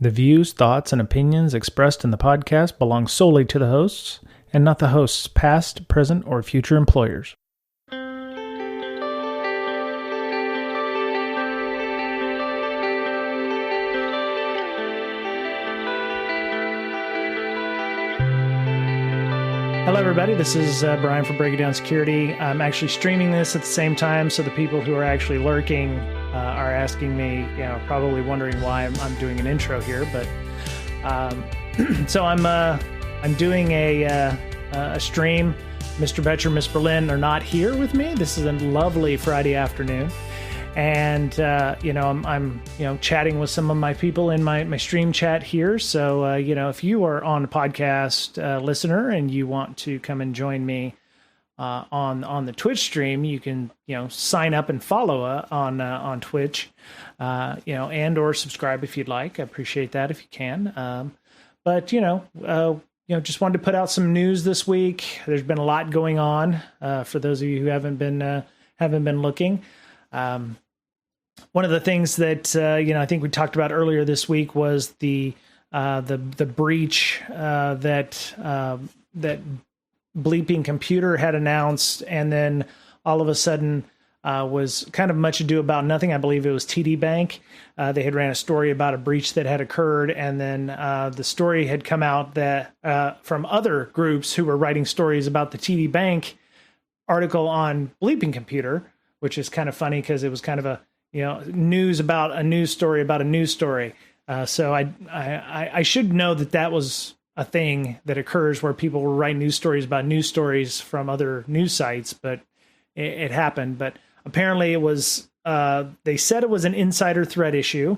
The views, thoughts, and opinions expressed in the podcast belong solely to the hosts and not the host's past, present, or future employers. Hello, everybody. This is Brian from Breaking Down Security. I'm actually streaming this at the same time, so the people who are actually lurking are asking me, probably wondering why I'm doing an intro here. But so I'm doing a stream. Mr. Betcher, Miss Berlin are not here with me. This is a lovely Friday afternoon. And, I'm chatting with some of my people in my stream chat here. So, if you are on a podcast listener and you want to come and join me on the Twitch stream, you can, sign up and follow on Twitch, and or subscribe if you'd like. I appreciate that if you can. But just wanted to put out some news this week. There's been a lot going on for those of you who haven't been looking. One of the things that I think we talked about earlier this week was the breach that Bleeping Computer had announced, and then all of a sudden was kind of much ado about nothing. I believe it was TD Bank. They had ran a story about a breach that had occurred, and then the story had come out that from other groups who were writing stories about the TD Bank article on Bleeping Computer, which is kind of funny because it was kind of a news about a news story about a news story. So I should know that was a thing that occurs where people will write news stories about news stories from other news sites, but it happened. But apparently it was, they said it was an insider threat issue.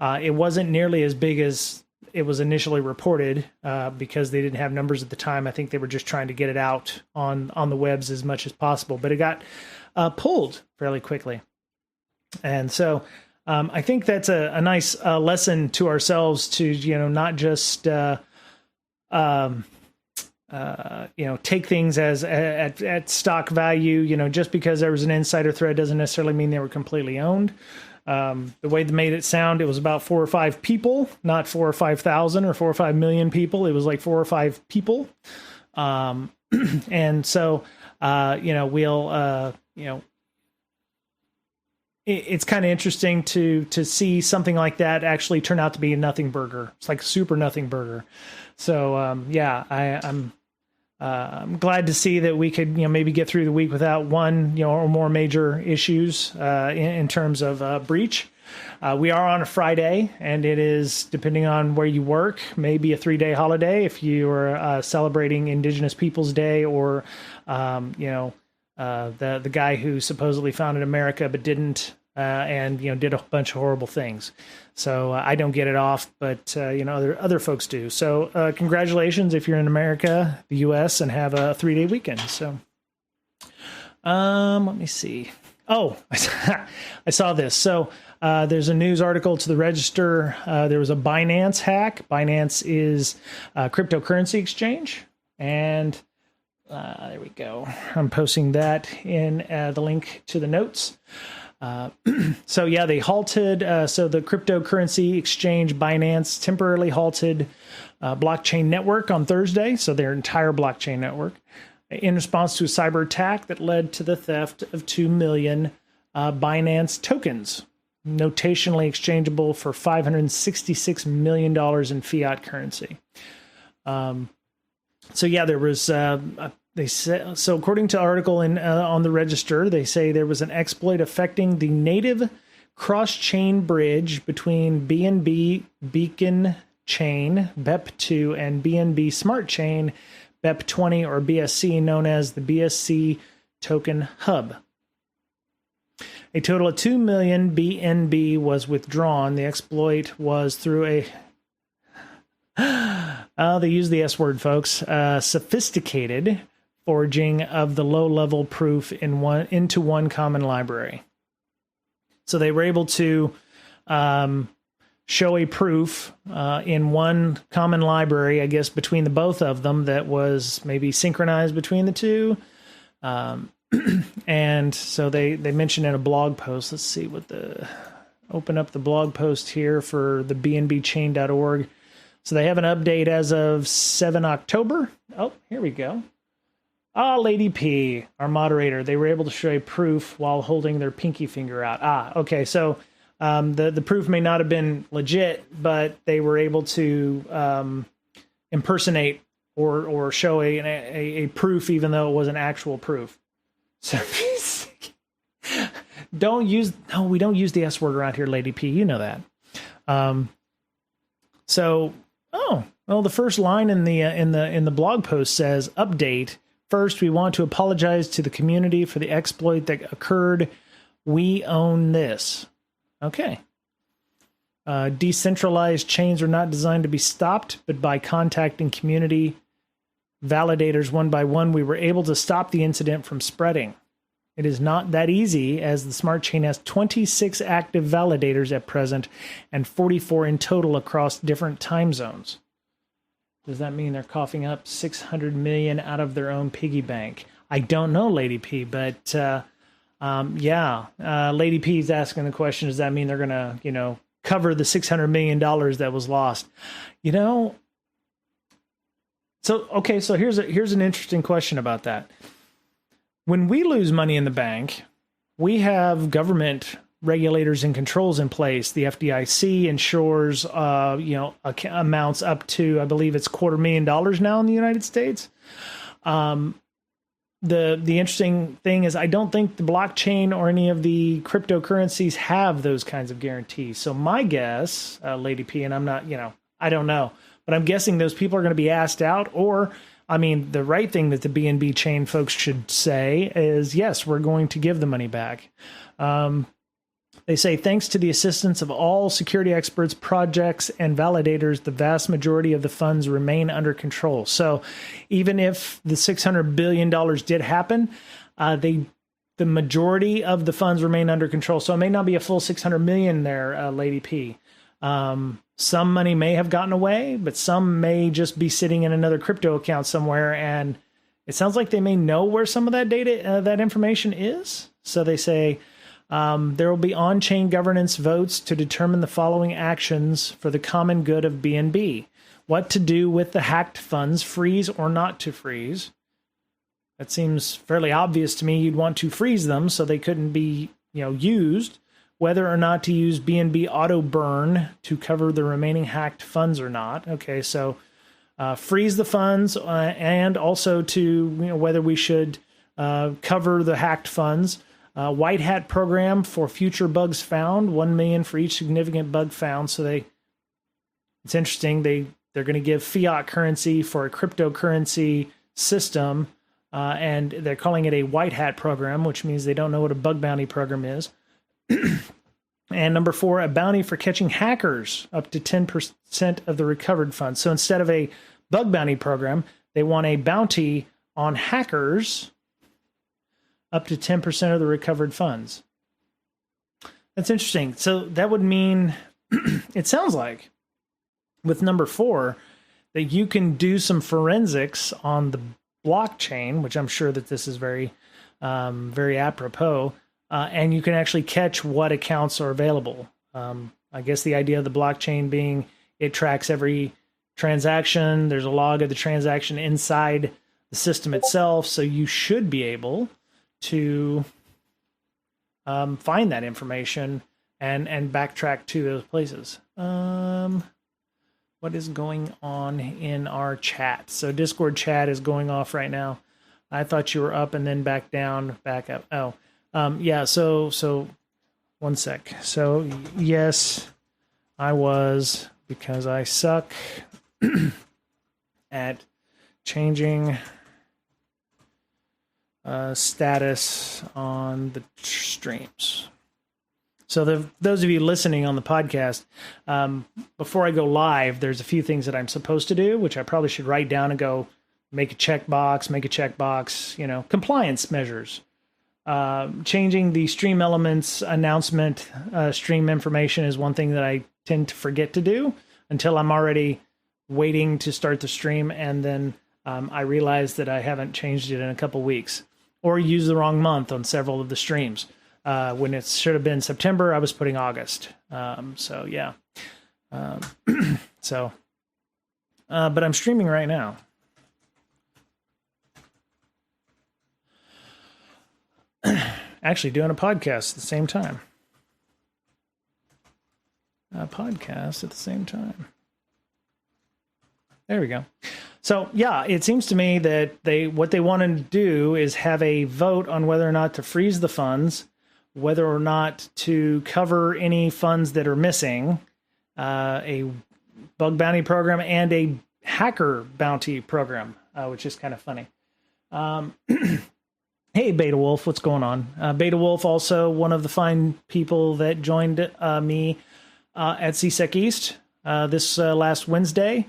It wasn't nearly as big as it was initially reported because they didn't have numbers at the time. I think they were just trying to get it out on the webs as much as possible, but it got pulled fairly quickly. And so I think that's a nice lesson to ourselves to, not just, take things as at stock value. Just because there was an insider threat doesn't necessarily mean they were completely owned. The way they made it sound, it was about 4 or 5 people, not 4 or 5,000 or 4 or 5 million people. It was like 4 or 5 people. And so, it's kind of interesting to see something like that actually turn out to be a nothing burger. It's like a super nothing burger. So I'm glad to see that we could maybe get through the week without one or more major issues in terms of breach. We are on a Friday, and it is, depending on where you work, maybe a 3-day holiday if you are celebrating Indigenous Peoples Day or the guy who supposedly founded America but didn't, and did a bunch of horrible things. So I don't get it off, but other folks do. So congratulations if you're in America, the U.S., and have a 3-day weekend. So let me see. Oh, I saw this. So there's a news article to the Register. There was a Binance hack. Binance is a cryptocurrency exchange, and there we go. I'm posting that in the link to the notes. So yeah, they halted. So the cryptocurrency exchange Binance temporarily halted blockchain network on Thursday. So their entire blockchain network in response to a cyber attack that led to the theft of 2 million Binance tokens, notationally exchangeable for $566 million in fiat currency. So yeah, there was they say, so according to article on the Register, they say there was an exploit affecting the native cross-chain bridge between BNB Beacon Chain BEP2 and BNB Smart Chain BEP20 or BSC, known as the BSC Token Hub. A total of 2 million BNB was withdrawn. The exploit was through they use the S word, folks, sophisticated forging of the low-level proof into one common library. So they were able to show a proof in one common library, I guess, between the both of them that was maybe synchronized between the two. And so they mentioned in a blog post, let's see what open up the blog post here for the bnbchain.org. So they have an update as of 7 October. Oh, here we go. Lady P, our moderator, they were able to show a proof while holding their pinky finger out. Okay, so the proof may not have been legit, but they were able to impersonate or show a proof, even though it wasn't actual proof. So we don't use the S word around here, Lady P. You know that. The first line in the blog post says, "Update. First, we want to apologize to the community for the exploit that occurred. We own this." Okay. Decentralized chains are not designed to be stopped, but by contacting community validators one by one, we were able to stop the incident from spreading. It is not that easy, as the smart chain has 26 active validators at present and 44 in total across different time zones. Does that mean they're coughing up 600 million out of their own piggy bank? I don't know, Lady P, but Lady P is asking the question, does that mean they're going to, cover the $600 million that was lost? So here's an interesting question about that. When we lose money in the bank, we have government regulators and controls in place. The FDIC ensures, amounts up to, I believe it's $250,000 now in the United States. The interesting thing is I don't think the blockchain or any of the cryptocurrencies have those kinds of guarantees. So my guess, Lady P, and I'm not, I don't know, but I'm guessing those people are going to be asked out, or, the right thing that the BNB chain folks should say is, yes, we're going to give the money back. They say, thanks to the assistance of all security experts, projects, and validators, the vast majority of the funds remain under control. So even if the $600 billion did happen, the majority of the funds remain under control. So it may not be a full 600 million there, Lady P. Some money may have gotten away, but some may just be sitting in another crypto account somewhere. And it sounds like they may know where some of that data, that information is. So they say, there will be on-chain governance votes to determine the following actions for the common good of BNB. What to do with the hacked funds, freeze or not to freeze. That seems fairly obvious to me. You'd want to freeze them so they couldn't be, used. Whether or not to use BNB auto burn to cover the remaining hacked funds or not. Okay, so freeze the funds and also to whether we should cover the hacked funds. White hat program for future bugs found, 1 million for each significant bug found. So it's interesting. They're going to give fiat currency for a cryptocurrency system, and they're calling it a white hat program, which means they don't know what a bug bounty program is. And number 4, a bounty for catching hackers up to 10% of the recovered funds. So instead of a bug bounty program, they want a bounty on hackers up to 10% of the recovered funds. That's interesting. So that would mean, it sounds like, with number 4, that you can do some forensics on the blockchain, which I'm sure that this is very, very apropos, and you can actually catch what accounts are available. I guess the idea of the blockchain being it tracks every transaction. There's a log of the transaction inside the system itself, so you should be able to find that information and backtrack to those places. What is going on in our chat? So Discord chat is going off right now. I thought you were up and then back down, back up. Oh, yeah. So one sec. So yes, I was, because I suck at changing status on the streams. So those of you listening on the podcast, before I go live, there's a few things that I'm supposed to do, which I probably should write down and go make a checkbox, compliance measures. Changing the stream elements announcement, stream information is one thing that I tend to forget to do until I'm already waiting to start the stream. And then I realize that I haven't changed it in a couple weeks or used the wrong month on several of the streams. When it should have been September, I was putting August. So yeah. So, but I'm streaming right now. Actually doing a podcast at the same time. A podcast at the same time. There we go. So yeah, it seems to me that what they want to do is have a vote on whether or not to freeze the funds, whether or not to cover any funds that are missing, a bug bounty program and a hacker bounty program, which is kind of funny. Hey, Beta Wolf, what's going on? Beta Wolf, also one of the fine people that joined me at CSEC East this last Wednesday.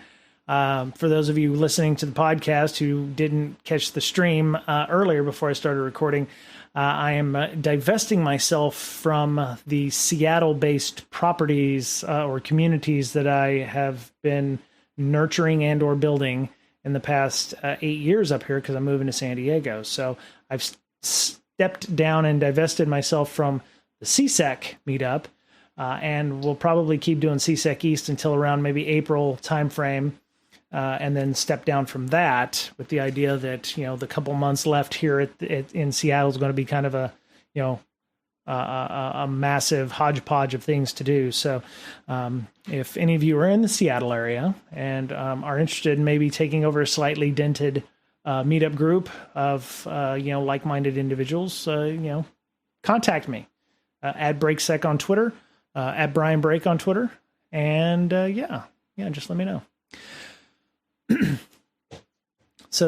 For those of you listening to the podcast who didn't catch the stream earlier before I started recording, I am divesting myself from the Seattle-based properties or communities that I have been nurturing and or building in the past 8 years up here because I'm moving to San Diego. So I've stepped down and divested myself from the CSEC meetup, and we'll probably keep doing CSEC East until around maybe April timeframe. And then step down from that with the idea that, the couple months left here in Seattle is going to be kind of a, a massive hodgepodge of things to do. So if any of you are in the Seattle area and are interested in maybe taking over a slightly dented meetup group of, like-minded individuals, contact me. At BreakSec on Twitter, at Brian Break on Twitter. And just let me know. So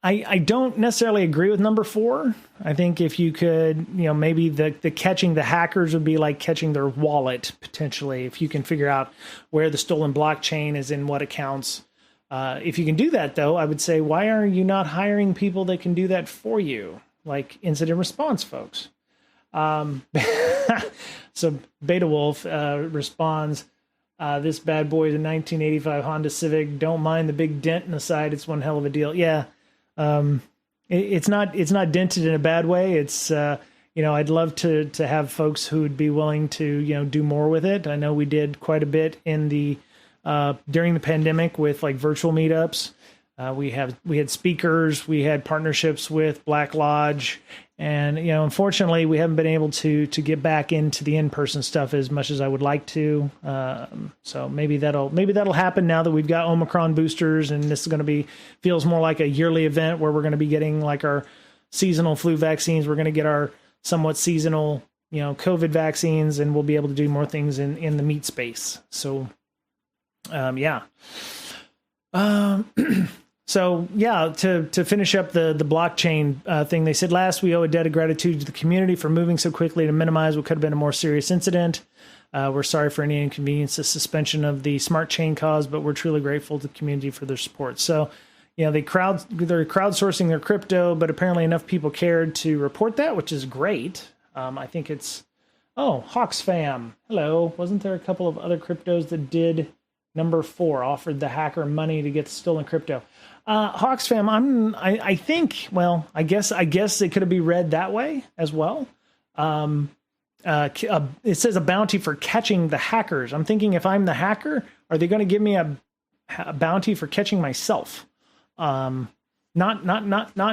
I don't necessarily agree with number 4. I think if you could, maybe the catching the hackers would be like catching their wallet potentially. If you can figure out where the stolen blockchain is in what accounts. If you can do that though, I would say, why are you not hiring people that can do that for you? Like incident response folks. So Beta Wolf responds, this bad boy is a 1985 Honda Civic. Don't mind the big dent in the side. It's one hell of a deal. Yeah. It's not dented in a bad way. It's, I'd love to have folks who would be willing to, do more with it. I know we did quite a bit in during the pandemic with like virtual meetups. We had speakers, we had partnerships with Black Lodge, and unfortunately we haven't been able to get back into the in-person stuff as much as I would like to. So maybe that'll happen now that we've got Omicron boosters, and this is going to feels more like a yearly event where we're going to be getting like our seasonal flu vaccines. We're going to get our somewhat seasonal, COVID vaccines, and we'll be able to do more things in the meat space. So, yeah. So yeah, to finish up the blockchain thing, they said last we owe a debt of gratitude to the community for moving so quickly to minimize what could have been a more serious incident. We're sorry for any inconvenience the suspension of the smart chain caused, but we're truly grateful to the community for their support. So, they're crowdsourcing their crypto, but apparently enough people cared to report that, which is great. I think it's Hawks fam. Hello, wasn't there a couple of other cryptos that did number 4 offered the hacker money to get the stolen crypto? Hawks fam, I think, well, I guess it could be read that way as well. It says a bounty for catching the hackers. I'm thinking if I'm the hacker, are they going to give me a bounty for catching myself? Not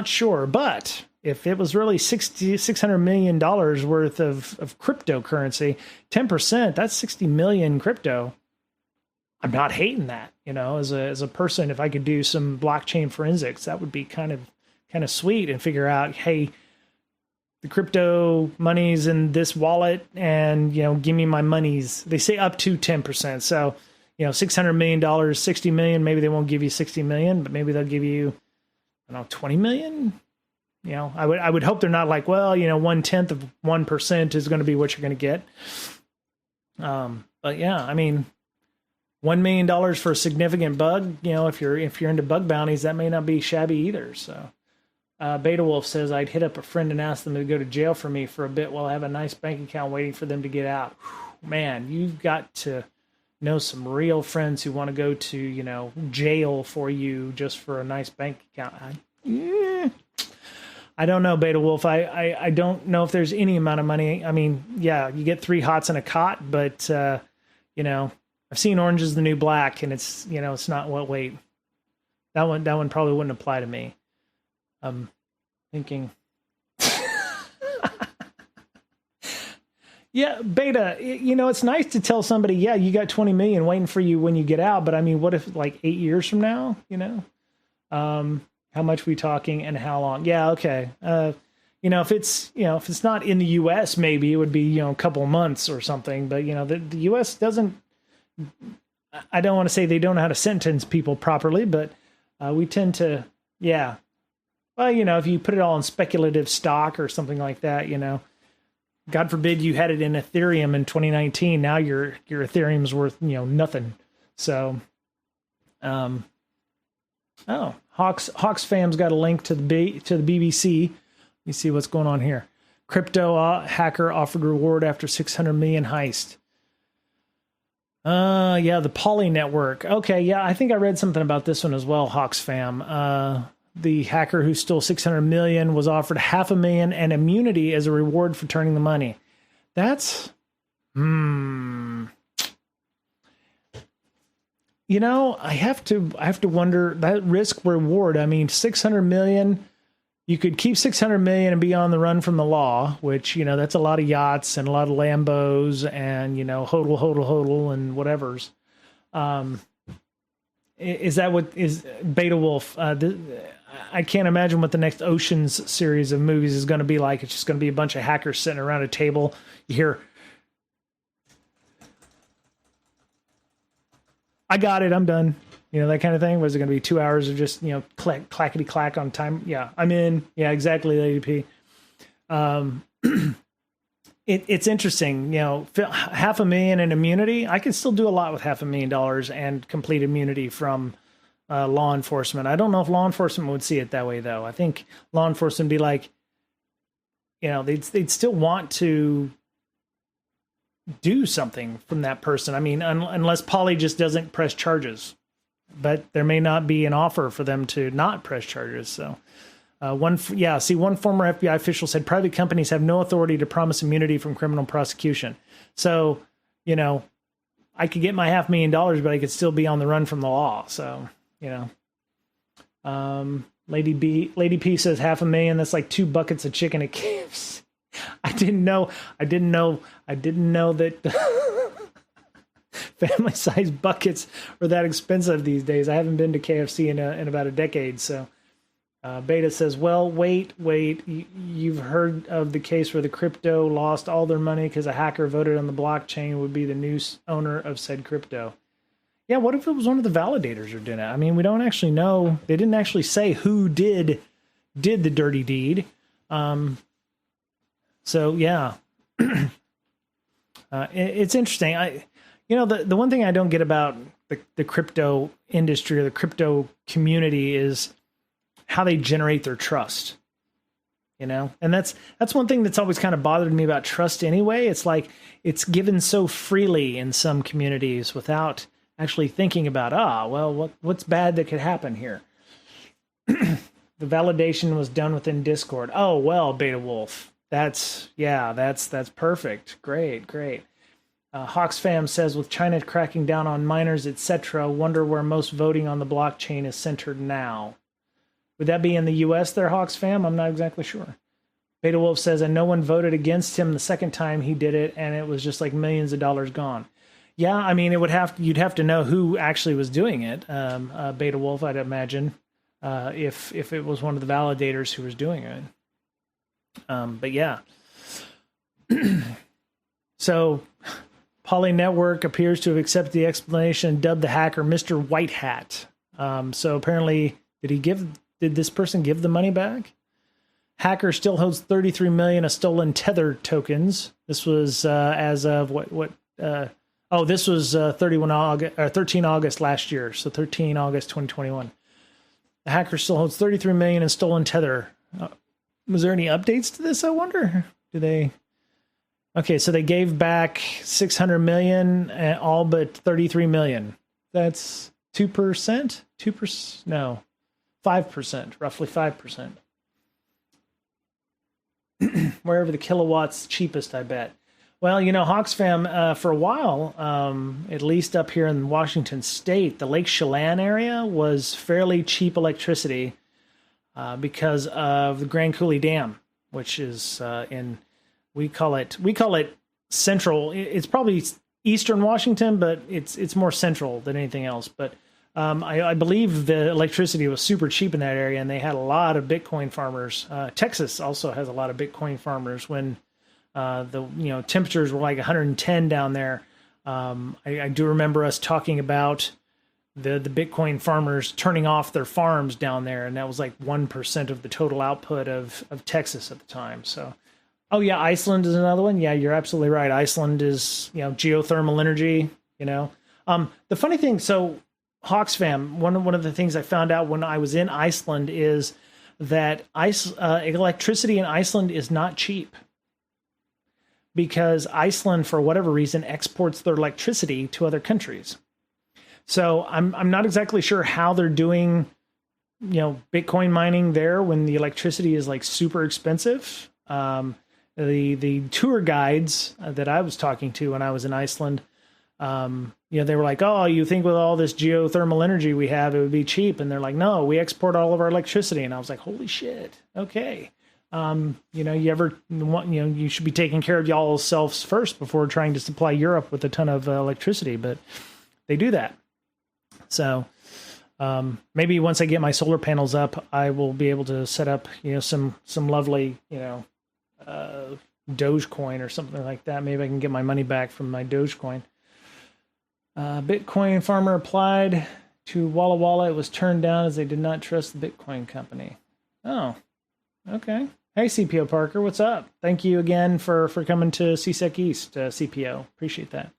sure, but if it was really $600 million worth of cryptocurrency, 10%, that's 60 million crypto. I'm not hating that, as a person. If I could do some blockchain forensics, that would be kind of sweet, and figure out, hey, the crypto money's in this wallet, and give me my monies. They say up to 10%. So, $600 million, 60 million. Maybe they won't give you 60 million, but maybe they'll give you, 20 million. I would hope they're not like, well, 1/10 of 1% is going to be what you're going to get. But yeah, I mean, $1 million for a significant bug, if you're into bug bounties, that may not be shabby either. So, Beta Wolf says, I'd hit up a friend and ask them to go to jail for me for a bit while I have a nice bank account waiting for them to get out. Whew, man, you've got to know some real friends who want to go to, jail for you just for a nice bank account. I don't know, Beta Wolf. I don't know if there's any amount of money. I mean, yeah, you get 3 hots in a cot, but you know, I've seen Orange is the New Black, and it's, you know, it's not what wait. That one probably wouldn't apply to me. I'm thinking. Yeah, Beta, you know, it's nice to tell somebody, yeah, you got 20 million waiting for you when you get out. But I mean, what if like 8 years from now, you know, how much we talking and how long? Yeah. Okay. You know, if it's not in the US, maybe it would be, you know, a couple of months or something, but you know, the US doesn't, I don't want to say they don't know how to sentence people properly, but we tend to, yeah. Well, you know, if you put it all in speculative stock or something like that, you know, God forbid you had it in Ethereum in 2019. Now your Ethereum's worth, you know, nothing. So, oh, Hawks fam's got a link to the BBC. Let me see what's going on here. Crypto hacker offered reward after 600 million heist. Yeah, the Poly Network. Okay, yeah, I think I read something about this one as well, Hawks fam. The hacker who stole 600 million was offered $500,000 and immunity as a reward for turning the money. That's, you know, I have to wonder that risk reward. I mean, 600 million, you could keep 600 million and be on the run from the law, which, you know, that's a lot of yachts and a lot of Lambos and, you know, hodl and whatevers. Is that what is Beta Wolf? I can't imagine what the next Oceans series of movies is going to be like. It's just going to be a bunch of hackers sitting around a table. You hear, I got it, I'm done. You know, that kind of thing. Was it going to be 2 hours of just, you know, clackety clack on time? Yeah, I'm in. Yeah, exactly, Lady P. It's interesting, you know, $500,000 in immunity. I could still do a lot with $500,000 and complete immunity from law enforcement. I don't know if law enforcement would see it that way, though. I think law enforcement would be like, you know, they'd still want to do something from that person. I mean, unless Poly just doesn't press charges, but there may not be an offer for them to not press charges. So. One former FBI official said private companies have no authority to promise immunity from criminal prosecution. So, you know, I could get my $500,000, but I could still be on the run from the law. So, you know, Lady P says $500,000. That's like 2 buckets of chicken at KFC. I didn't know that family size buckets are that expensive these days. I haven't been to KFC in about a decade. So. Beta says, well, wait, you've heard of the case where the crypto lost all their money because a hacker voted on the blockchain would be the new owner of said crypto. Yeah, what if it was one of the validators who did it? I mean, we don't actually know. They didn't actually say who did the dirty deed. So, yeah. It's interesting. The one thing I don't get about the crypto industry or the crypto community is how they generate their trust, you know? And that's one thing that's always kind of bothered me about trust anyway. It's like it's given so freely in some communities without actually thinking about, what's bad that could happen here? The validation was done within Discord. Oh, well, Beta Wolf. That's perfect. Great. Hawks fam says, with China cracking down on miners, etc., wonder where most voting on the blockchain is centered now. Would that be in the U.S. there, Hawks fam? I'm not exactly sure. Beta Wolf says, and no one voted against him the second time he did it, and it was just like millions of dollars gone. Yeah, I mean, you'd have to know who actually was doing it. Beta Wolf, I'd imagine, if it was one of the validators who was doing it. But yeah. So, Poly Network appears to have accepted the explanation and dubbed the hacker Mr. White Hat. So apparently, did this person give the money back? Hacker still holds 33 million of stolen Tether tokens. This was as of this was 13 August last year. So 13 August 2021. The hacker still holds 33 million in stolen Tether. Was there any updates to this? I wonder. Okay, so they gave back 600 million, all but 33 million. That's 2%? 2%? No. 5%, roughly 5%. wherever the kilowatt's cheapest, I bet. Well, Hawks fam, for a while, at least up here in Washington State, the Lake Chelan area was fairly cheap electricity because of the Grand Coulee Dam, which is we call it central. It's probably eastern Washington, but it's more central than anything else. But I believe the electricity was super cheap in that area, and they had a lot of Bitcoin farmers. Texas also has a lot of Bitcoin farmers when the temperatures were like 110 down there. I do remember us talking about the Bitcoin farmers turning off their farms down there, and that was like 1% of the total output of Texas at the time. So, oh yeah, Iceland is another one. Yeah, you're absolutely right. Iceland is geothermal energy. The funny thing, so Hawks fam, one of the things I found out when I was in Iceland is that electricity in Iceland is not cheap, because Iceland, for whatever reason, exports their electricity to other countries. So I'm not exactly sure how they're doing, Bitcoin mining there when the electricity is like super expensive. The tour guides that I was talking to when I was in Iceland, they were like, "Oh, you think with all this geothermal energy we have, it would be cheap?" And they're like, "No, we export all of our electricity." And I was like, "Holy shit! Okay." You should be taking care of y'all's selves first before trying to supply Europe with a ton of electricity, but they do that. So maybe once I get my solar panels up, I will be able to set up, some lovely, Dogecoin or something like that. Maybe I can get my money back from my Dogecoin. Bitcoin farmer applied to Walla Walla. It was turned down as they did not trust the Bitcoin company. Oh, okay. Hey, CPO Parker, what's up? Thank you again for coming to CSEC East, CPO. Appreciate that.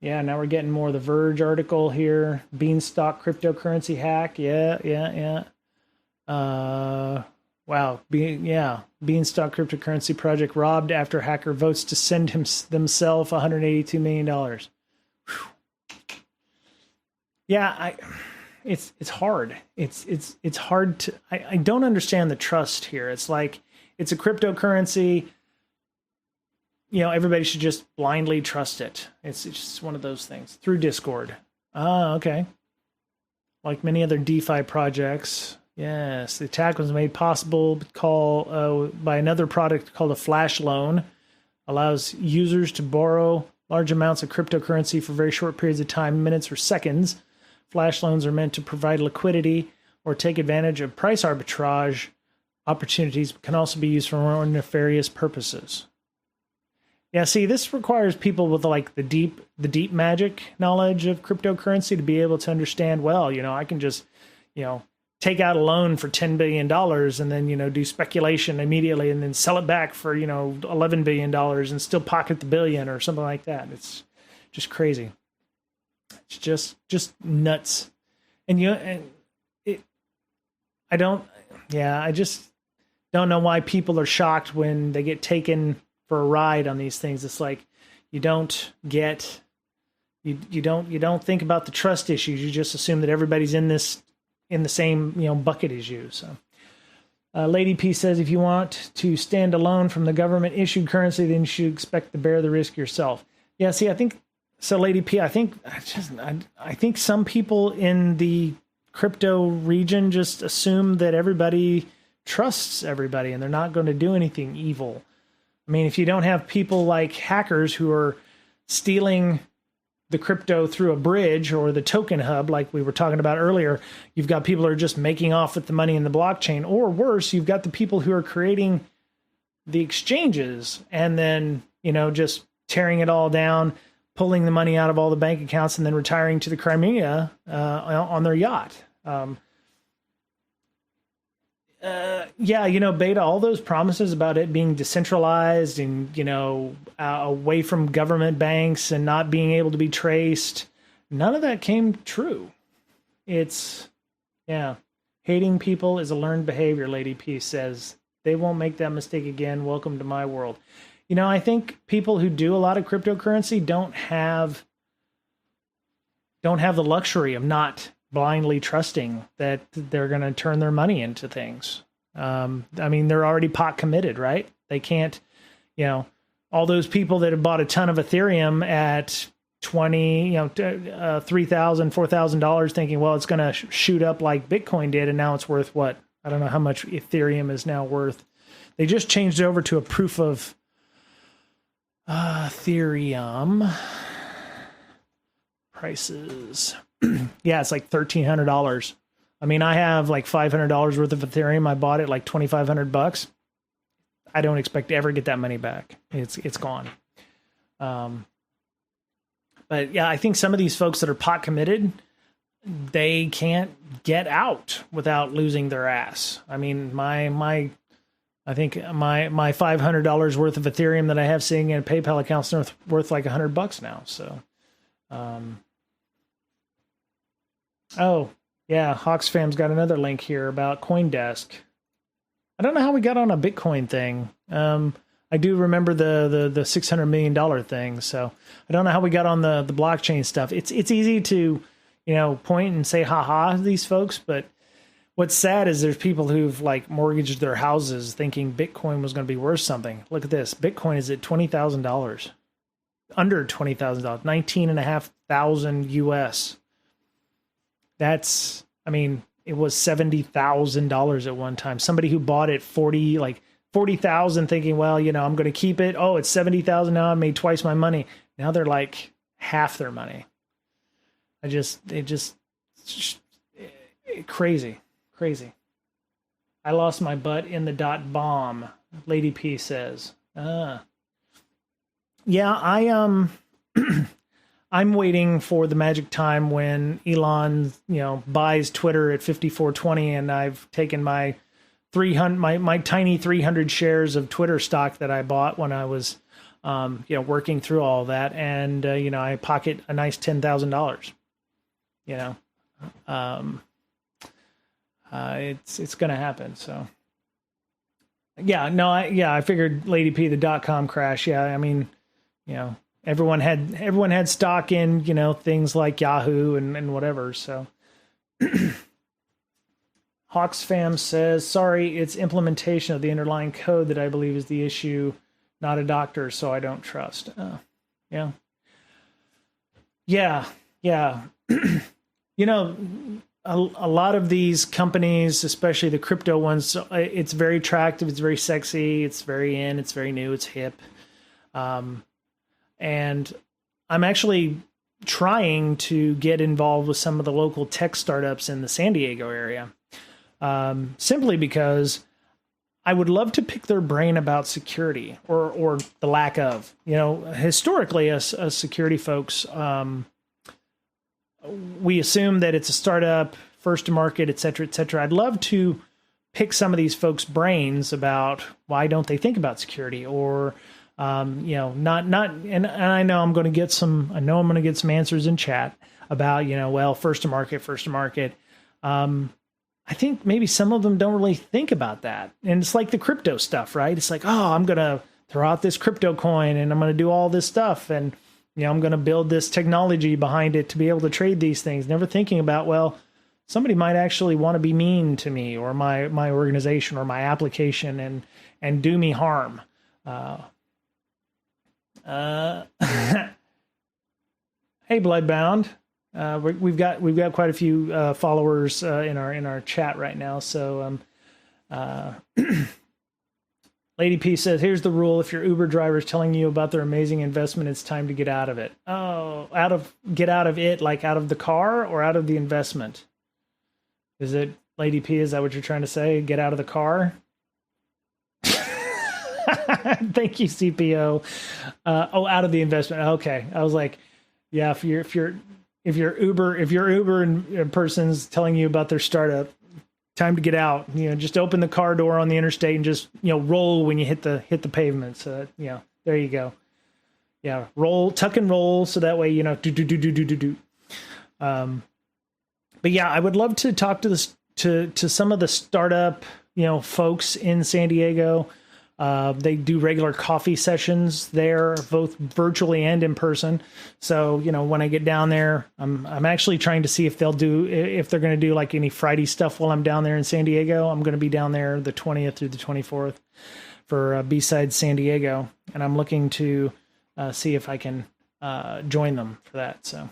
Yeah, now we're getting more of the Verge article here. Beanstalk cryptocurrency hack. Yeah. Wow. Beanstalk cryptocurrency project robbed after hacker votes to send themselves $182 million. Whew. Yeah, it's hard. It's hard to. I don't understand the trust here. It's like it's a cryptocurrency. Everybody should just blindly trust it. It's just one of those things through Discord. Ah, okay. Like many other DeFi projects. Yes, the attack was made possible by another product called a flash loan. Allows users to borrow large amounts of cryptocurrency for very short periods of time, minutes or seconds. Flash loans are meant to provide liquidity or take advantage of price arbitrage opportunities, but can also be used for more nefarious purposes. Yeah, see, this requires people with like the deep magic knowledge of cryptocurrency to be able to understand, well, I can just, take out a loan for $10 billion and then, do speculation immediately and then sell it back for, $11 billion and still pocket the billion or something like that. It's just crazy. It's just nuts. I just don't know why people are shocked when they get taken for a ride on these things. It's like you don't think about the trust issues. You just assume that everybody's in the same bucket as you. So Lady P says, if you want to stand alone from the government issued currency, then you should expect to bear the risk yourself. Yeah, see, I think so. Lady P, I think some people in the crypto region just assume that everybody trusts everybody and they're not going to do anything evil. I mean, if you don't have people like hackers who are stealing the crypto through a bridge or the token hub, like we were talking about earlier, you've got people who are just making off with the money in the blockchain, or worse, you've got the people who are creating the exchanges and then, just tearing it all down, pulling the money out of all the bank accounts and then retiring to the Crimea on their yacht. Beta, all those promises about it being decentralized and, away from government banks and not being able to be traced, none of that came true. Hating people is a learned behavior, Lady P says. They won't make that mistake again. Welcome to my world. I think people who do a lot of cryptocurrency don't have the luxury of not blindly trusting that they're going to turn their money into things. I mean, they're already pot committed, right? They can't, you know, all those people that have bought a ton of Ethereum at 20, you know, $3,000, $4,000 thinking, well, it's going to shoot up like Bitcoin did. And now it's worth what? I don't know how much Ethereum is now worth. They just changed it over to a proof of Ethereum prices. Yeah, it's like $1,300. I mean, I have like $500 worth of Ethereum. I bought it like $2,500. I don't expect to ever get that money back. It's gone. But yeah, I think some of these folks that are pot committed, they can't get out without losing their ass. I mean, I think my $500 worth of Ethereum that I have sitting in a PayPal account is worth like $100 now. So, oh yeah, Hawksfam's got another link here about CoinDesk. I don't know how we got on a Bitcoin thing. I do remember the $600 million thing. So I don't know how we got on the blockchain stuff. It's easy to, you know, point and say, haha, these folks. But what's sad is there's people who've like mortgaged their houses thinking Bitcoin was going to be worth something. Look at this. Bitcoin is at $20,000, under $20,000, 19,500 US. That's, I mean, it was $70,000 at one time. Somebody who bought it 40,000 thinking, well, you know, I'm going to keep it. Oh, it's 70,000 now. I made twice my money. Now they're like half their money. Crazy. I lost my butt in the .bomb. Lady P says, yeah, I'm waiting for the magic time when Elon, you know, buys Twitter at 54.20, and I've taken my tiny 300 shares of Twitter stock that I bought when I was, you know, working through all that, and you know, I pocket a nice $10,000. You know, it's going to happen. So, yeah, no, I figured Lady P, the .com crash. Yeah, I mean, you know, everyone had stock in, you know, things like Yahoo and whatever. So Hawksfam says, sorry, it's implementation of the underlying code that I believe is the issue, not a doctor, so I don't trust. Yeah. You know, a lot of these companies, especially the crypto ones, it's very attractive, it's very sexy, it's very in, it's very new, it's hip. And I'm actually trying to get involved with some of the local tech startups in the San Diego area, simply because I would love to pick their brain about security or the lack of. You know, historically, as security folks, we assume that it's a startup, first to market, et cetera, et cetera. I'd love to pick some of these folks' brains about why don't they think about security, or you know, and I know I'm going to get some answers in chat about, you know, well, first to market. I think maybe some of them don't really think about that. And it's like the crypto stuff, right? It's like, oh, I'm going to throw out this crypto coin and I'm going to do all this stuff. And, you know, I'm going to build this technology behind it to be able to trade these things. Never thinking about, well, somebody might actually want to be mean to me or my organization or my application and do me harm. Hey, Bloodbound. We've got quite a few followers in our chat right now. So Lady P says, here's the rule: if your Uber driver is telling you about their amazing investment, it's time to get out of it. Oh, get out of it, like out of the car or out of the investment? Is it, Lady P? Is that what you're trying to say? Get out of the car? Thank you, CPO. Out of the investment. Okay, I was like, yeah. If your Uber and person's telling you about their startup, time to get out. You know, just open the car door on the interstate and just, you know, roll when you hit the pavement. So, you know, there you go. Yeah, roll, tuck and roll, so that way, you know, do. But yeah, I would love to talk to some of the startup, you know, folks in San Diego. They do regular coffee sessions there, both virtually and in person. So, when I get down there, I'm actually trying to see if they're going to do like any Friday stuff while I'm down there in San Diego. I'm going to be down there the 20th through the 24th for B-Side San Diego, and I'm looking to see if I can join them for that. So,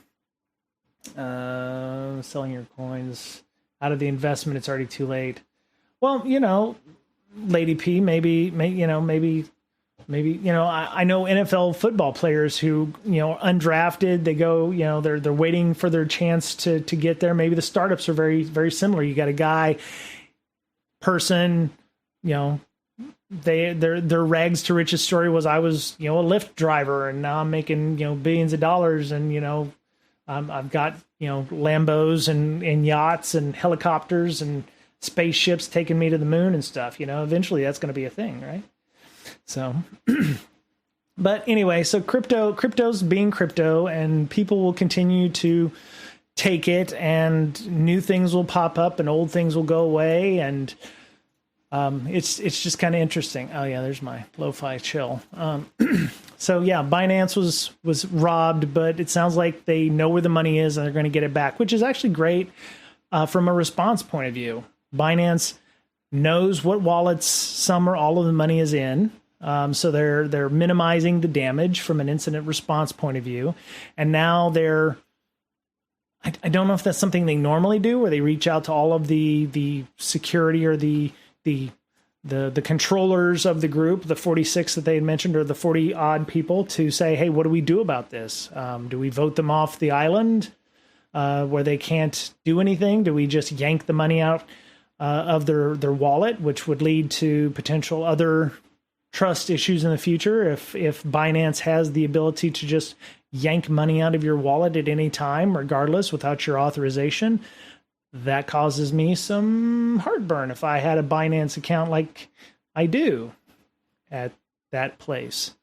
selling your coins out of the investment, it's already too late. Well, Lady P, maybe, I know NFL football players who, undrafted, they go, they're waiting for their chance to get there. Maybe the startups are very, very similar. You got a person, their rags to riches story was, I was, a Lyft driver and now I'm making, billions of dollars and, I've got, Lambos and yachts and helicopters and spaceships taking me to the moon and stuff. Eventually that's going to be a thing, right? So, but anyway, so crypto's being crypto, and people will continue to take it, and new things will pop up and old things will go away, and it's just kind of interesting. Oh yeah, there's my lo-fi chill. So yeah, Binance was robbed, but it sounds like they know where the money is and they're going to get it back, which is actually great from a response point of view. Binance knows what wallets some or all of the money is in, so they're minimizing the damage from an incident response point of view, and now I don't know if that's something they normally do, where they reach out to all of the security or the controllers of the group, the 46 that they had mentioned, or the 40 odd people, to say, hey, what do we do about this? Do we vote them off the island where they can't do anything? Do we just yank the money out of their wallet, which would lead to potential other trust issues in the future if Binance has the ability to just yank money out of your wallet at any time, regardless, without your authorization? That causes me some heartburn if I had a Binance account like I do at that place.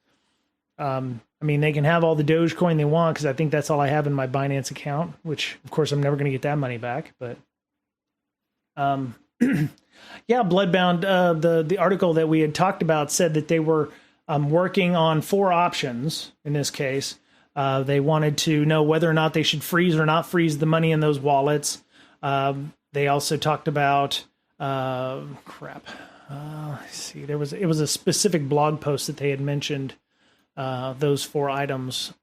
They can have all the Dogecoin they want, because I think that's all I have in my Binance account, which of course I'm never going to get that money back. But yeah, Bloodbound, the article that we had talked about said that they were working on 4 options in this case. They wanted to know whether or not they should freeze or not freeze the money in those wallets. They also talked about let's see, it was a specific blog post that they had mentioned those 4 items,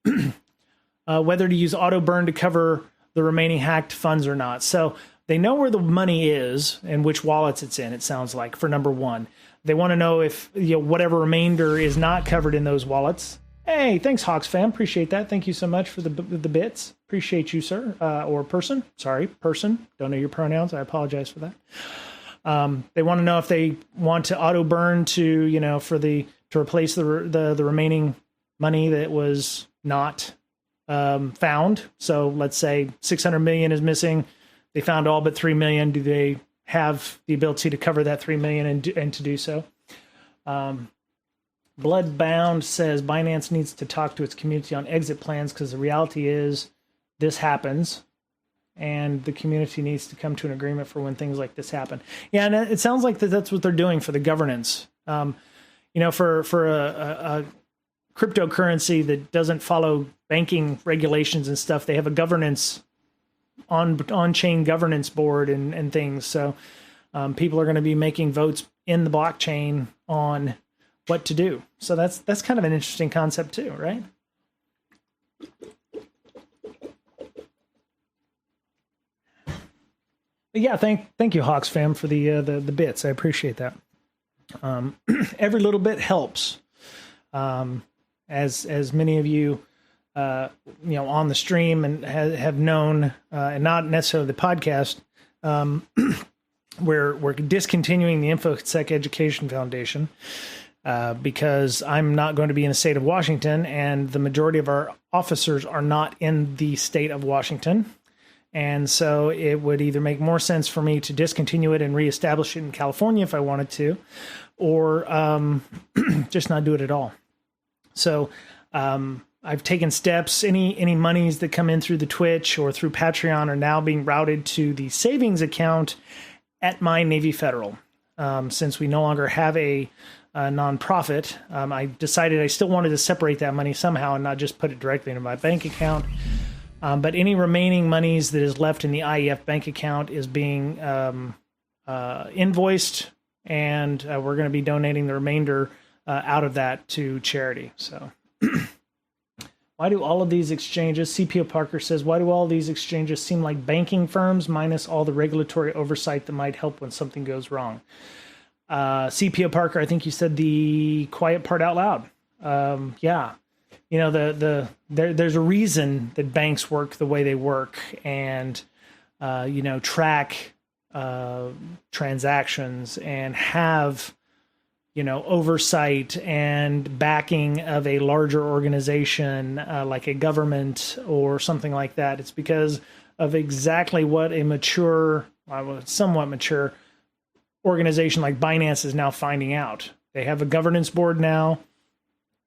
whether to use auto burn to cover the remaining hacked funds or not. So they know where the money is and which wallets it's in, it sounds like, for number 1. They want to know if whatever remainder is not covered in those wallets. Hey, thanks, Hawks fam. Appreciate that. Thank you so much for the bits. Appreciate you, sir, or person. Sorry, person. Don't know your pronouns. I apologize for that. They want to know if they want to auto burn to replace the remaining money that was not found. So let's say 600 million is missing. They found all but 3 million. Do they have the ability to cover that 3 million and to do so? Bloodbound says Binance needs to talk to its community on exit plans, because the reality is this happens and the community needs to come to an agreement for when things like this happen. Yeah, and it sounds like that's what they're doing for the governance. For a cryptocurrency that doesn't follow banking regulations and stuff, they have a governance on-chain governance board and things. So people are going to be making votes in the blockchain on what to do. So that's kind of an interesting concept too, right? But yeah, thank you, Hawks fam, for the bits. I appreciate that. Every little bit helps. As many of you on the stream and have known, and not necessarily the podcast, we're discontinuing the InfoSec Education Foundation because I'm not going to be in the state of Washington, and the majority of our officers are not in the state of Washington. And so it would either make more sense for me to discontinue it and reestablish it in California if I wanted to, or just not do it at all. So I've taken steps. Any monies that come in through the Twitch or through Patreon are now being routed to the savings account at my Navy Federal. Since we no longer have a nonprofit. I decided I still wanted to separate that money somehow and not just put it directly into my bank account. But any remaining monies that is left in the IEF bank account is being invoiced, and we're going to be donating the remainder out of that to charity. So why do all of these exchanges, CPO Parker says, why do all these exchanges seem like banking firms minus all the regulatory oversight that might help when something goes wrong? CPO Parker, I think you said the quiet part out loud. Yeah. You know, there's a reason that banks work the way they work and, track transactions and have, oversight and backing of a larger organization like a government or something like that. It's because of exactly what a somewhat mature organization like Binance is now finding out. They have a governance board now.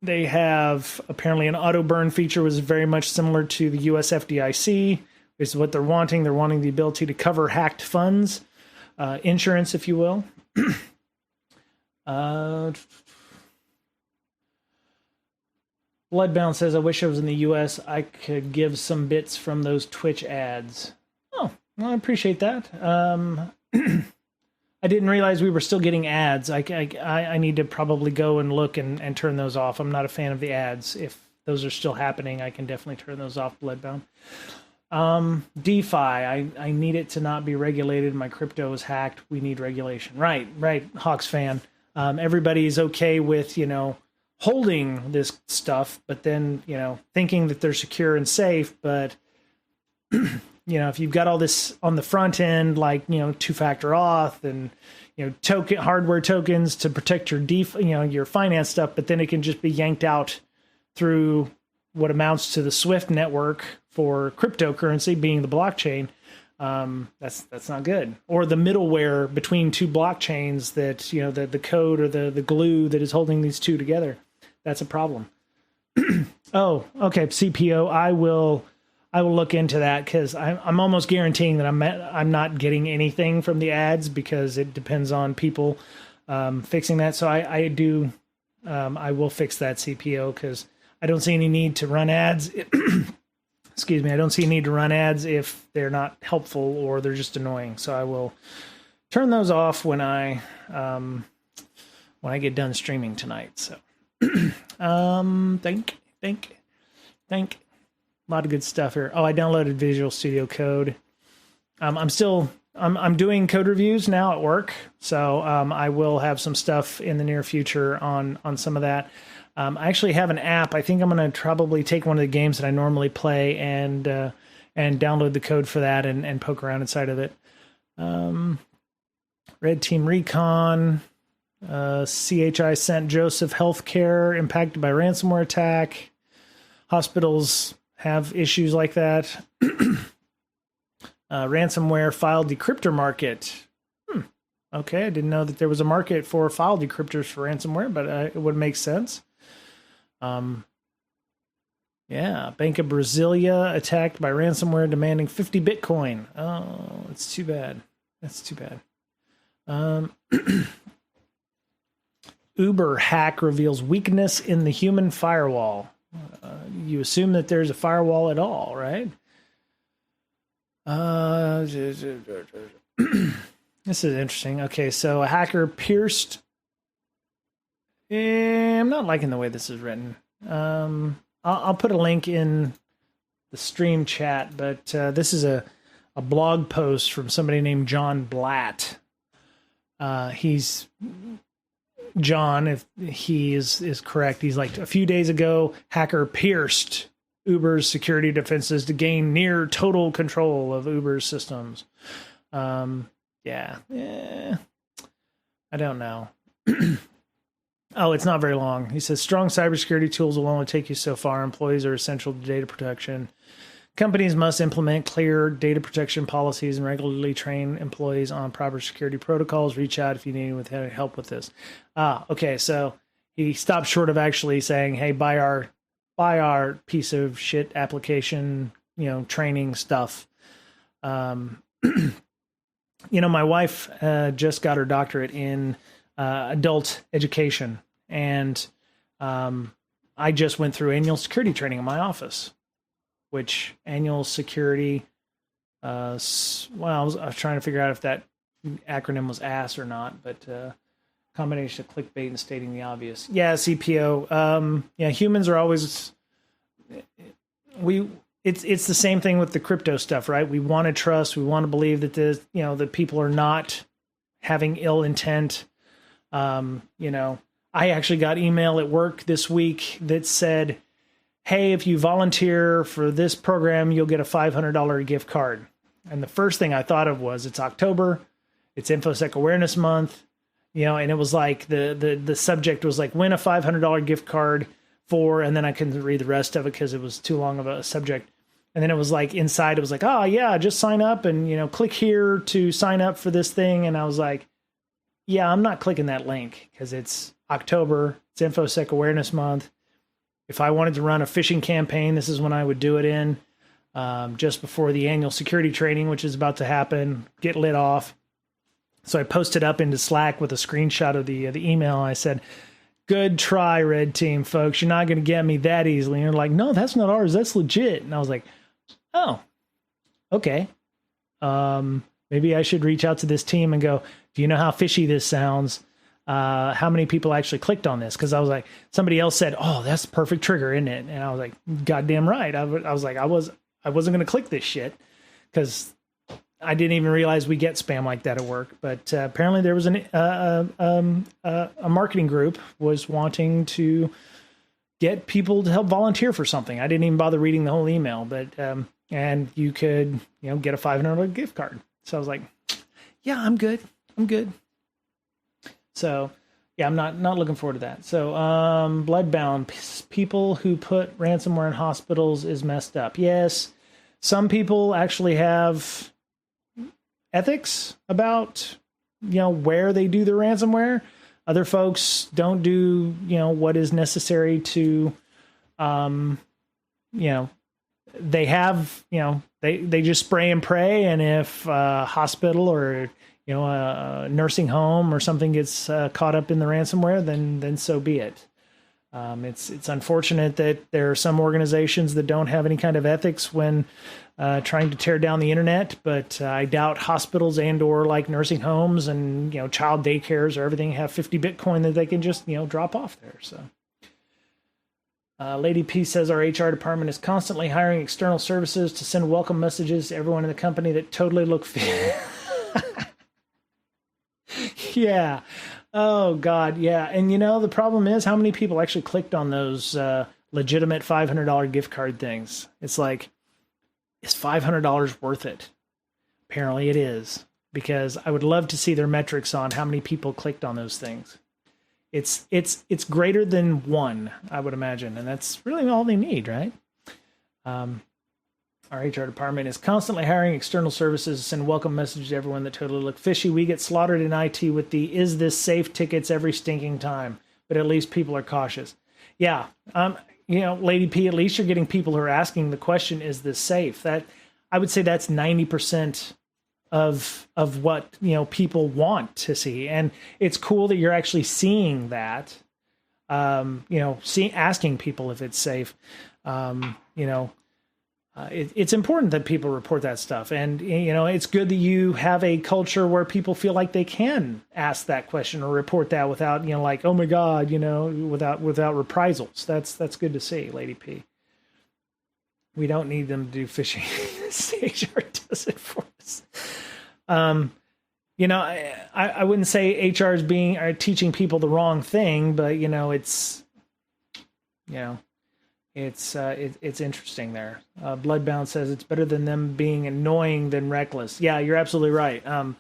They have apparently an auto burn feature, was very much similar to the US FDIC. This is what they're wanting. They're wanting the ability to cover hacked funds, insurance, if you will. Bloodbound says, I wish I was in the US. I could give some bits from those Twitch ads. Oh, well, I appreciate that. I didn't realize we were still getting ads. I need to probably go and look and turn those off. I'm not a fan of the ads. If those are still happening, I can definitely turn those off, Bloodbound. DeFi, I need it to not be regulated. My crypto is hacked. We need regulation. Right, Hawks fan. Everybody's okay with, holding this stuff, but then, thinking that they're secure and safe. But, if you've got all this on the front end, like, two-factor auth and, hardware tokens to protect your your finance stuff, but then it can just be yanked out through what amounts to the SWIFT network for cryptocurrency, being the blockchain. That's not good. Or the middleware between two blockchains that, the code or the glue that is holding these two together. That's a problem. Oh, okay. CPO. I will look into that, because I'm almost guaranteeing that I'm not getting anything from the ads, because it depends on people fixing that. So I will fix that, CPO, because I don't see any need to run ads. Excuse me. I don't see a need to run ads if they're not helpful or they're just annoying. So I will turn those off when I get done streaming tonight. So think. A lot of good stuff here. Oh, I downloaded Visual Studio Code. I'm doing code reviews now at work, so I will have some stuff in the near future on some of that. I actually have an app. I think I'm going to probably take one of the games that I normally play and download the code for that and poke around inside of it. Red Team Recon, CHI St. Joseph Healthcare impacted by ransomware attack. Hospitals have issues like that. Ransomware file decryptor market. Okay, I didn't know that there was a market for file decryptors for ransomware, but it would make sense. Yeah, Bank of Brasilia attacked by ransomware demanding 50 Bitcoin. Oh, it's too bad. That's too bad. Uber hack reveals weakness in the human firewall. You assume that there's a firewall at all, right? This is interesting. Okay, so a hacker pierced. I'm not liking the way this is written. I'll put a link in the stream chat, but this is a blog post from somebody named John Blatt. He's John, if he is correct, he's like, a few days ago, hacker pierced Uber's security defenses to gain near total control of Uber's systems. Yeah, I don't know. Oh, it's not very long. He says, strong cybersecurity tools will only take you so far. Employees are essential to data protection. Companies must implement clear data protection policies and regularly train employees on proper security protocols. Reach out if you need help with this. Okay, so he stopped short of actually saying, hey, buy our piece of shit application, training stuff. My wife just got her doctorate in adult education. And I just went through annual security training in my office, which annual security, I was trying to figure out if that acronym was ASS or not, but combination of clickbait and stating the obvious. Yeah, CPO. Humans are always, it's the same thing with the crypto stuff, right? We want to trust, we want to believe that that people are not having ill intent. I actually got email at work this week that said, hey, if you volunteer for this program, you'll get a $500 gift card. And the first thing I thought of was, it's October, it's InfoSec Awareness Month, and it was like the subject was like, win a $500 gift card for, and then I couldn't read the rest of it because it was too long of a subject. And then it was like inside, it was like, oh yeah, just sign up and, click here to sign up for this thing. And I was like, yeah, I'm not clicking that link because it's October, it's InfoSec Awareness Month. If I wanted to run a phishing campaign, this is when I would do it in, just before the annual security training, which is about to happen, get lit off. So I posted up into Slack with a screenshot of the email. I said, good try, Red Team, folks. You're not going to get me that easily. And they're like, no, that's not ours. That's legit. And I was like, oh, okay. Maybe I should reach out to this team and go, do you know how fishy this sounds? How many people actually clicked on this? Because I was like, somebody else said, oh, that's the perfect trigger, isn't it? And I was like, goddamn right. I was like, I wasn't going to click this shit because I didn't even realize we get spam like that at work. But apparently there was a marketing group was wanting to get people to help volunteer for something. I didn't even bother reading the whole email, but and you could get a $500 gift card. So I was like, yeah, I'm good. So yeah, I'm not looking forward to that. So Bloodbound, people who put ransomware in hospitals is messed up. Yes, some people actually have ethics about where they do their ransomware. Other folks don't do what is necessary to they have they just spray and pray, and if a hospital or a nursing home or something gets caught up in the ransomware, then so be it. It's unfortunate that there are some organizations that don't have any kind of ethics when trying to tear down the internet, but I doubt hospitals and or like nursing homes and child daycares or everything have 50 Bitcoin that they can just drop off there. So Lady P says our HR department is constantly hiring external services to send welcome messages to everyone in the company that totally look yeah. Oh God. Yeah. And the problem is how many people actually clicked on those legitimate $500 gift card things. It's like, is $500 worth it? Apparently it is, because I would love to see their metrics on how many people clicked on those things. It's greater than one, I would imagine. And that's really all they need, right? Our HR department is constantly hiring external services to send welcome messages to everyone that totally look fishy. We get slaughtered in IT with the "is this safe" tickets every stinking time, but at least people are cautious. Yeah, Lady P, at least you're getting people who are asking the question, "Is this safe?" That I would say that's 90% of what people want to see, and it's cool that you're actually seeing that. Asking people if it's safe. It's important that people report that stuff. And, it's good that you have a culture where people feel like they can ask that question or report that without, like, oh my God, without reprisals. That's good to see, Lady P. We don't need them to do phishing. HR does it for us. I wouldn't say HR is teaching people the wrong thing, but, it's interesting there. Bloodbound says it's better than them being annoying than reckless. Yeah, you're absolutely right. I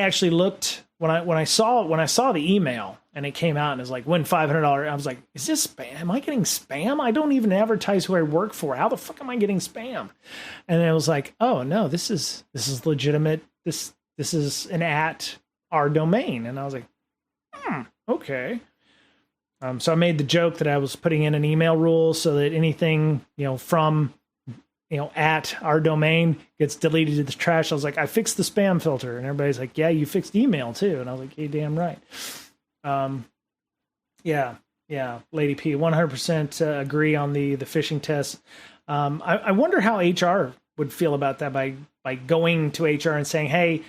actually looked when I saw the email and it came out and it was like, win $500. I was like, is this spam? Am I getting spam? I don't even advertise who I work for. How the fuck am I getting spam? And then it was like, oh no, this is legitimate. This is an at our domain. And I was like, okay. So I made the joke that I was putting in an email rule so that anything, from at our domain gets deleted to the trash. I was like, I fixed the spam filter. And everybody's like, yeah, you fixed email too. And I was like, hey, damn right. Yeah, Lady P, 100% agree on the phishing test. I wonder how HR would feel about that by going to HR and saying, hey,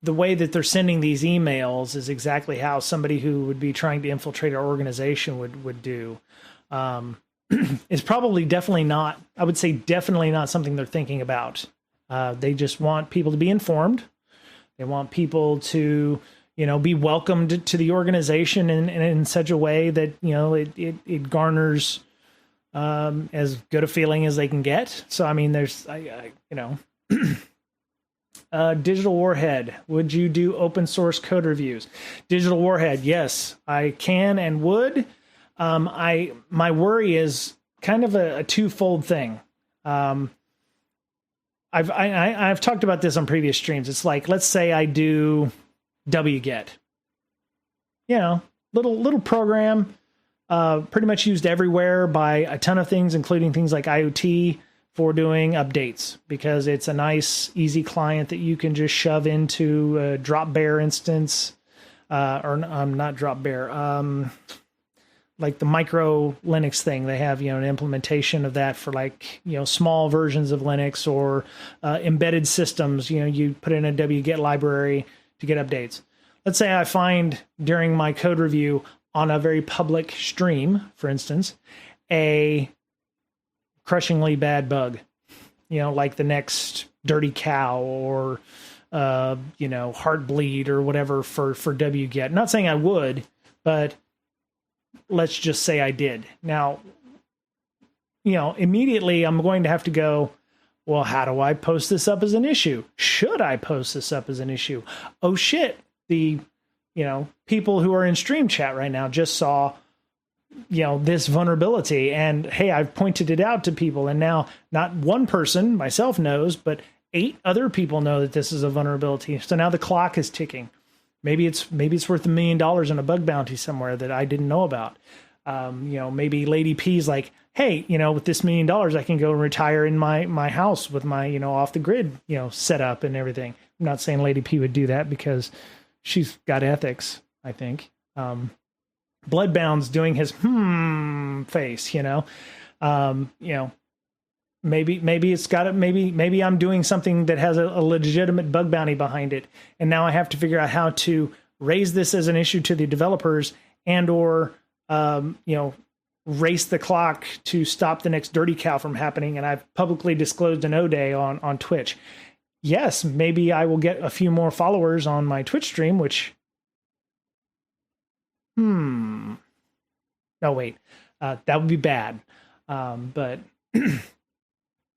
the way that they're sending these emails is exactly how somebody who would be trying to infiltrate our organization would do. It's probably definitely not, I would say definitely not something they're thinking about. They just want people to be informed. They want people to, be welcomed to the organization in such a way that, it garners as good a feeling as they can get. So, I mean, there's, Digital Warhead, would you do open source code reviews? Digital Warhead, yes, I can and would. My worry is kind of a twofold thing. I've talked about this on previous streams. It's like, let's say I do wget, little program, pretty much used everywhere by a ton of things, including things like IoT for doing updates, because it's a nice, easy client that you can just shove into a Dropbear instance, or not Dropbear, like the micro Linux thing. They have, an implementation of that for small versions of Linux or embedded systems. You put in a wget library to get updates. Let's say I find during my code review on a very public stream, for instance, a crushingly bad bug, like the next Dirty Cow or, Heartbleed or whatever for wget. Not saying I would, but let's just say I did. Now, immediately I'm going to have to go, well, how do I post this up as an issue? Should I post this up as an issue? Oh, shit. The, people who are in stream chat right now just saw, this vulnerability, and hey, I've pointed it out to people, and now not one person, myself, knows, but 8 other people know that this is a vulnerability. So now the clock is ticking. Maybe it's worth $1 million in a bug bounty somewhere that I didn't know about. Maybe Lady P's like, hey, with this $1 million, I can go and retire in my house with my, off the grid, setup and everything. I'm not saying Lady P would do that because she's got ethics, I think. Bloodbound's doing his face, maybe it's got it. Maybe I'm doing something that has a legitimate bug bounty behind it. And now I have to figure out how to raise this as an issue to the developers and, or, race the clock to stop the next Dirty Cow from happening. And I've publicly disclosed an O-Day on Twitch. Yes, maybe I will get a few more followers on my Twitch stream, which, no, wait, that would be bad. But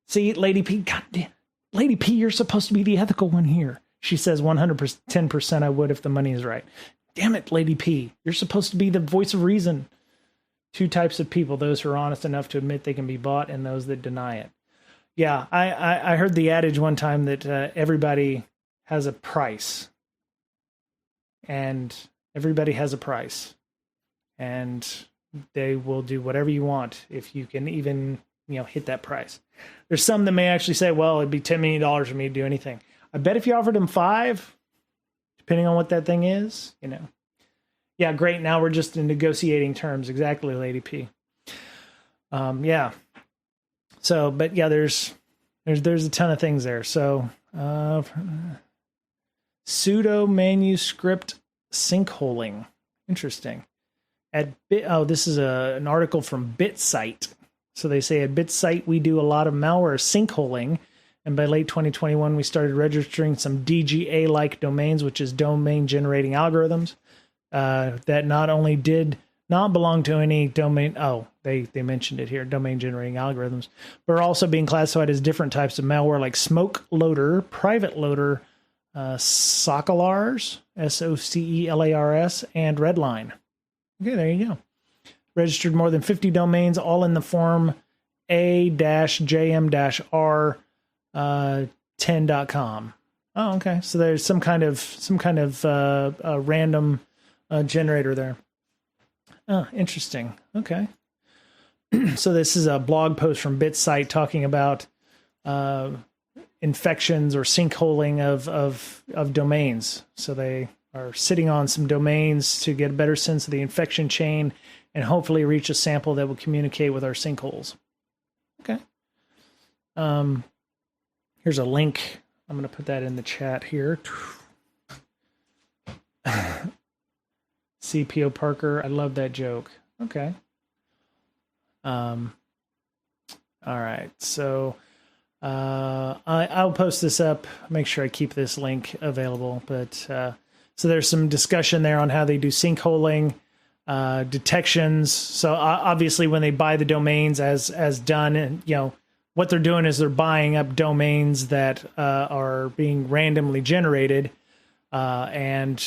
see, Lady P, Lady P, you're supposed to be the ethical one here. She says 110% I would if the money is right. Damn it, Lady P, you're supposed to be the voice of reason. 2 types of people: those who are honest enough to admit they can be bought, and those that deny it. Yeah, I heard the adage one time that everybody has a price, and everybody has a price, and they will do whatever you want if you can even, hit that price. There's some that may actually say, well, it'd be $10 million for me to do anything. I bet if you offered them 5, depending on what that thing is, Yeah, great. Now we're just in negotiating terms. Exactly, Lady P. Yeah. So, but yeah, there's a ton of things there. So, pseudo manuscript sinkholing. Interesting. This is an article from BitSite. So they say at BitSite, we do a lot of malware sinkholing. And by late 2021, we started registering some DGA-like domains, which is domain generating algorithms, that not only did not belong to any domain. Oh, they mentioned it here, domain generating algorithms, but are also being classified as different types of malware like smoke loader, private loader, Socelars, SOCELARS, and Redline. Okay, there you go. Registered more than 50 domains, all in the form a-jm-r 10.com. Oh, okay. So there's some kind of random generator there. Oh, interesting. Okay. So this is a blog post from BitSite talking about infections or sinkholing of domains. So they are sitting on some domains to get a better sense of the infection chain and hopefully reach a sample that will communicate with our sinkholes. Okay. Here's a link. I'm going to put that in the chat here. CPO Parker. I love that joke. Okay. All right. So I'll post this up. Make sure I keep this link available. But so there's some discussion there on how they do sinkholing, detections. So obviously, when they buy the domains as done, and what they're doing is they're buying up domains that are being randomly generated. And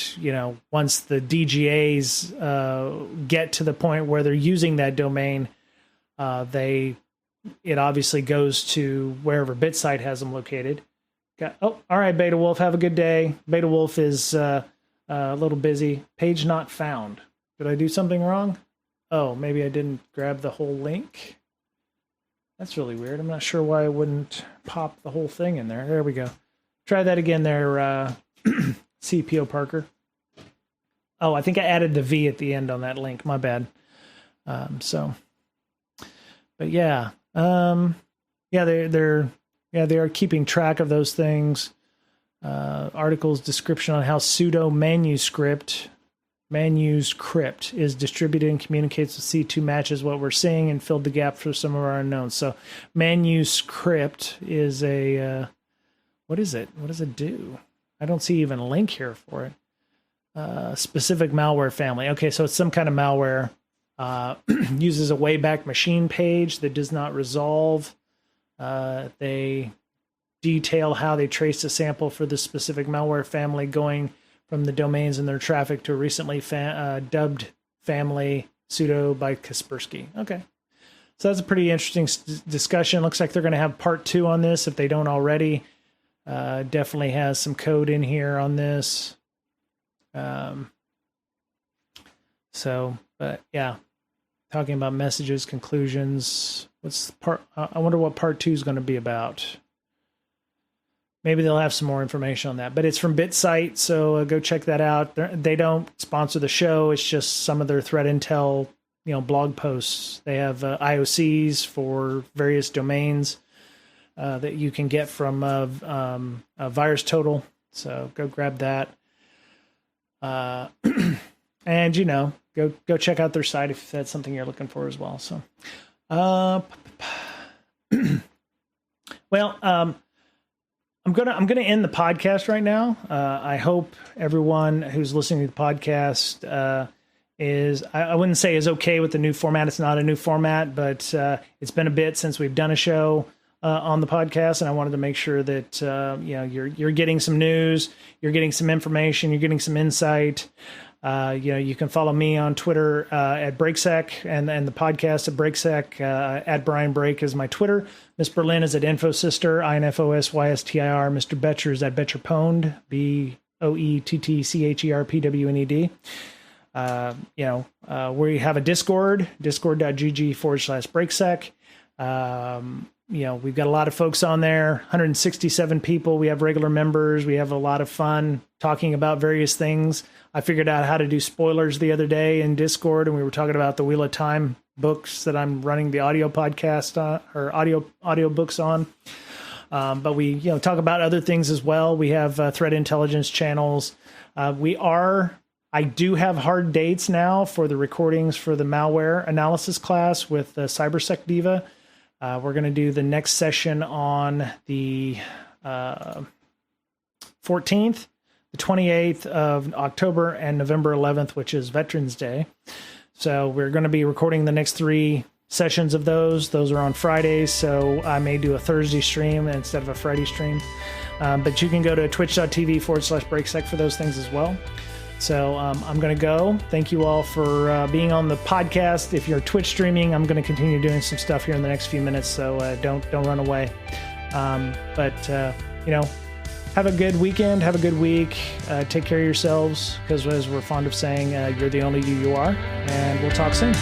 once the DGAs get to the point where they're using that domain, it obviously goes to wherever BitSight has them located. All right, Beta Wolf, have a good day. Beta Wolf is a little busy. Page not found. Did I do something wrong? Oh, maybe I didn't grab the whole link. That's really weird. I'm not sure why I wouldn't pop the whole thing in there. There we go. Try that again there, CPO Parker. Oh, I think I added the V at the end on that link. My bad. But yeah. They are keeping track of those things. Articles description on how pseudo manuscript is distributed and communicates with C2 matches what we're seeing and filled the gap for some of our unknowns. So manuscript is a what is it? What does it do? I don't see even a link here for it. Specific malware family. Okay, so it's some kind of malware. Uses a Wayback Machine page that does not resolve. They detail how they traced a sample for this specific malware family going from the domains in their traffic to a recently dubbed family pseudo by Kaspersky. Okay. So that's a pretty interesting discussion. Looks like they're going to have part 2 on this if they don't already. Definitely has some code in here on this. But yeah, talking about messages, conclusions. What's part? I wonder what part 2 is going to be about. Maybe they'll have some more information on that. But it's from BitSight, so go check that out. They don't sponsor the show. It's just some of their threat intel, blog posts. They have IOCs for various domains that you can get from VirusTotal. So go grab that. And go check out their site if that's something you're looking for as well. So, I'm gonna end the podcast right now. I hope everyone who's listening to the podcast I wouldn't say is okay with the new format. It's not a new format, but it's been a bit since we've done a show on the podcast, and I wanted to make sure that you're getting some news, you're getting some information, you're getting some insight. You can follow me on Twitter at BreakSec and the podcast at BreakSec. At Brian Break is my Twitter. Miss Berlin is at InfoSyster, INFOSYSTIR. Mr. Betcher is at BetcherPwned, BOETTCHERPWNED. We have a Discord, discord.gg/BreakSec. We've got a lot of folks on there, 167 people. We have regular members. We have a lot of fun talking about various things. I figured out how to do spoilers the other day in Discord, and we were talking about the Wheel of Time books that I'm running the audio podcast on, or audio books on. But we, talk about other things as well. We have threat intelligence channels. I do have hard dates now for the recordings for the malware analysis class with CyberSec Diva. We're going to do the next session on the 14th, the 28th of October, and November 11th, which is Veterans Day. So we're going to be recording the next 3 sessions of those. Those are on Fridays, so I may do a Thursday stream instead of a Friday stream. But you can go to twitch.tv/BreakSec for those things as well. So I'm going to go. Thank you all for being on the podcast. If you're Twitch streaming, I'm going to continue doing some stuff here in the next few minutes, so don't run away. Have a good weekend. Have a good week. Take care of yourselves, because as we're fond of saying, you're the only you are. And we'll talk soon.